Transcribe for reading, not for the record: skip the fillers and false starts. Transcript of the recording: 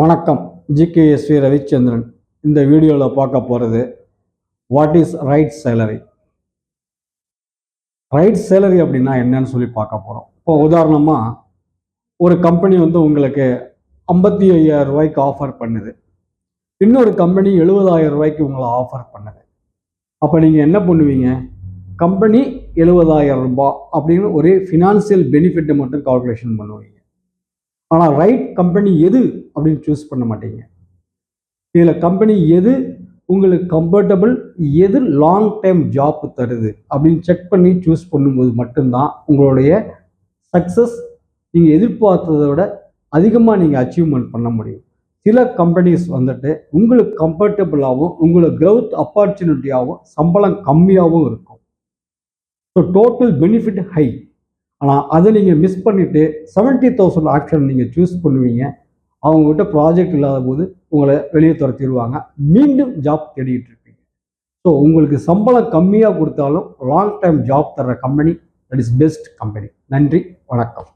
வணக்கம். ஜிகேஎஸ்வி ரவிச்சந்திரன். இந்த வீடியோவில் பார்க்க போகிறது what is right salary. Right salary அப்படின்னா என்னன்னு சொல்லி பார்க்க போகிறோம். இப்போ உதாரணமாக ஒரு கம்பெனி உங்களுக்கு 55,000 ரூபாய்க்கு ஆஃபர் பண்ணுது, இன்னொரு கம்பெனி 70,000 ரூபாய்க்கு உங்களை ஆஃபர் பண்ணுது. அப்போ நீங்கள் என்ன பண்ணுவீங்க? கம்பெனி 70,000 ரூபாய் அப்படின்னு ஒரு ஃபினான்சியல் பெனிஃபிட்டை மட்டும் கால்குலேஷன் பண்ணுவீங்க. ஆனால் ரைட் கம்பெனி எது அப்படின்னு சூஸ் பண்ண மாட்டீங்க. இதில் கம்பெனி எது உங்களுக்கு கம்ஃபர்டபுள், எது லாங் டைம் ஜாப் தருது அப்படின்னு செக் பண்ணி சூஸ் பண்ணும்போது மட்டும்தான் உங்களுடைய சக்ஸஸ் நீங்கள் எதிர்பார்த்ததை விட அதிகமாக நீங்கள் அச்சீவ்மெண்ட் பண்ண முடியும். சில கம்பெனிஸ் உங்களுக்கு கம்ஃபர்டபுளாகவும் உங்களுக்கு க்ரோத் ஆப்பர்ச்சுனிட்டியாகவும் சம்பளம் கம்மியாகவும் இருக்கும். So total benefit high. ஆனால் அதை நீங்கள் மிஸ் பண்ணிவிட்டு 70,000 ஆப்ஷன் நீங்கள் சூஸ் பண்ணுவீங்க. அவங்ககிட்ட ப்ராஜெக்ட் இல்லாத போது உங்களை வெளியே துரத்திடுவாங்க, மீண்டும் ஜாப் தேடிட்டு இருப்பீங்க. ஸோ உங்களுக்கு சம்பளம் கம்மியாக கொடுத்தாலும் லாங் டைம் ஜாப் தர்ற company that is best company. நன்றி, வணக்கம்.